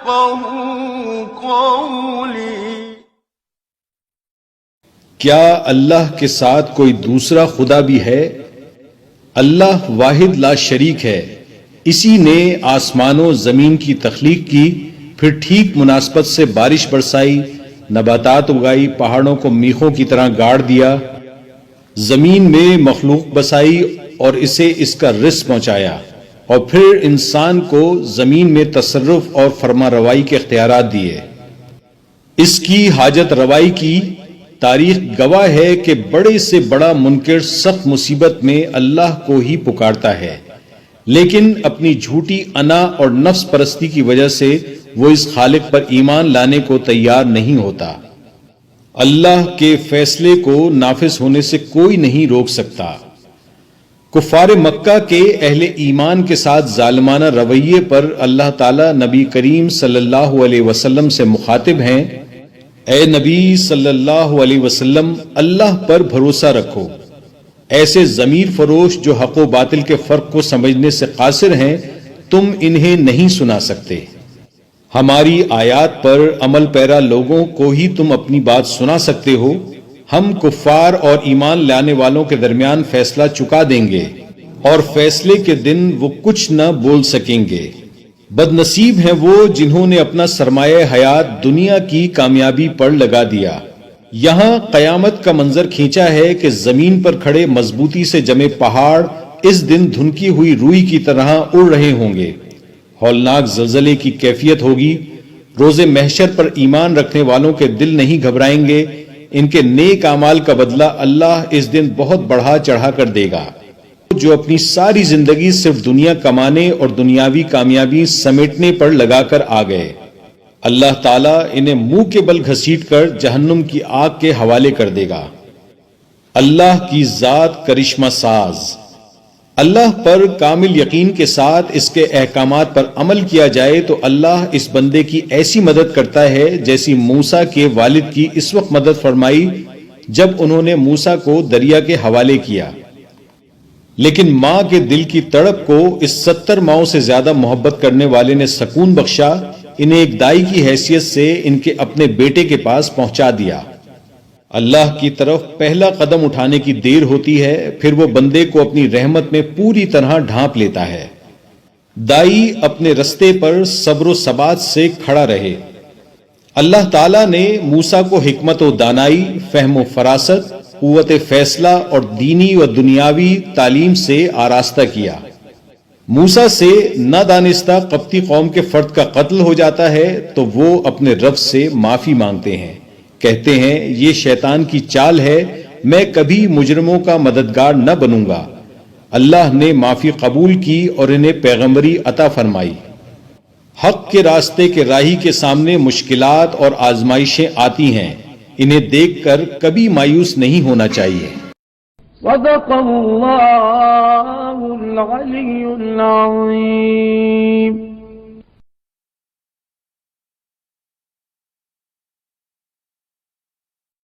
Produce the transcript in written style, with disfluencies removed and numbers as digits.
يفقهوا قولي. کیا اللہ کے ساتھ کوئی دوسرا خدا بھی ہے؟ اللہ واحد لا شریک ہے. اسی نے آسمان و زمین کی تخلیق کی، پھر ٹھیک مناسبت سے بارش برسائی، نباتات اگائی، پہاڑوں کو میخوں کی طرح گاڑ دیا، زمین میں مخلوق بسائی اور اسے اس کا رزق پہنچایا، اور پھر انسان کو زمین میں تصرف اور فرما روائی کے اختیارات دیے. اس کی حاجت روائی کی تاریخ گواہ ہے کہ بڑے سے بڑا منکر سخت مصیبت میں اللہ کو ہی پکارتا ہے، لیکن اپنی جھوٹی انا اور نفس پرستی کی وجہ سے وہ اس خالق پر ایمان لانے کو تیار نہیں ہوتا. اللہ کے فیصلے کو نافذ ہونے سے کوئی نہیں روک سکتا. کفار مکہ کے اہل ایمان کے ساتھ ظالمانہ رویے پر اللہ تعالی نبی کریم صلی اللہ علیہ وسلم سے مخاطب ہیں: اے نبی صلی اللہ علیہ وسلم، اللہ پر بھروسہ رکھو. ایسے ضمیر فروش جو حق و باطل کے فرق کو سمجھنے سے قاصر ہیں، تم انہیں نہیں سنا سکتے. ہماری آیات پر عمل پیرا لوگوں کو ہی تم اپنی بات سنا سکتے ہو. ہم کفار اور ایمان لانے والوں کے درمیان فیصلہ چکا دیں گے، اور فیصلے کے دن وہ کچھ نہ بول سکیں گے. بد نصیب ہیں وہ جنہوں نے اپنا سرمایہ حیات دنیا کی کامیابی پر لگا دیا. یہاں قیامت کا منظر کھینچا ہے کہ زمین پر کھڑے مضبوطی سے جمے پہاڑ اس دن دھنکی ہوئی روئی کی طرح اڑ رہے ہوں گے. ہولناک زلزلے کی کیفیت ہوگی. روز محشر پر ایمان رکھنے والوں کے دل نہیں گھبرائیں گے. ان کے نیک اعمال کا بدلہ اللہ اس دن بہت بڑھا چڑھا کر دے گا. جو اپنی ساری زندگی صرف دنیا کمانے اور دنیاوی کامیابی سمیٹنے پر لگا کر آ گئے، اللہ تعالیٰ انہیں منہ کے بل گھسیٹ کر جہنم کی آگ کے حوالے کر دے گا. اللہ کی ذات کرشمہ ساز. اللہ پر کامل یقین کے ساتھ اس کے احکامات پر عمل کیا جائے تو اللہ اس بندے کی ایسی مدد کرتا ہے جیسی موسیٰ کے والد کی اس وقت مدد فرمائی جب انہوں نے موسیٰ کو دریا کے حوالے کیا. لیکن ماں کے دل کی تڑپ کو اس 70 ماؤں سے زیادہ محبت کرنے والے نے سکون بخشا. انہیں ایک دائی کی حیثیت سے ان کے اپنے بیٹے کے پاس پہنچا دیا. اللہ کی طرف پہلا قدم اٹھانے کی دیر ہوتی ہے، پھر وہ بندے کو اپنی رحمت میں پوری طرح ڈھانپ لیتا ہے. دائی اپنے رستے پر صبر و ثبات سے کھڑا رہے. اللہ تعالیٰ نے موسیٰ کو حکمت و دانائی، فہم و فراست، قوت فیصلہ اور دینی و دنیاوی تعلیم سے آراستہ کیا. موسیٰ سے نادانستہ قبطی قوم کے فرد کا قتل ہو جاتا ہے تو وہ اپنے رب سے معافی مانگتے ہیں. کہتے ہیں یہ شیطان کی چال ہے، میں کبھی مجرموں کا مددگار نہ بنوں گا. اللہ نے معافی قبول کی اور انہیں پیغمبری عطا فرمائی. حق کے راستے کے راہی کے سامنے مشکلات اور آزمائشیں آتی ہیں، انہیں دیکھ کر کبھی مایوس نہیں ہونا چاہیے. صدق اللہ العلی العظیم.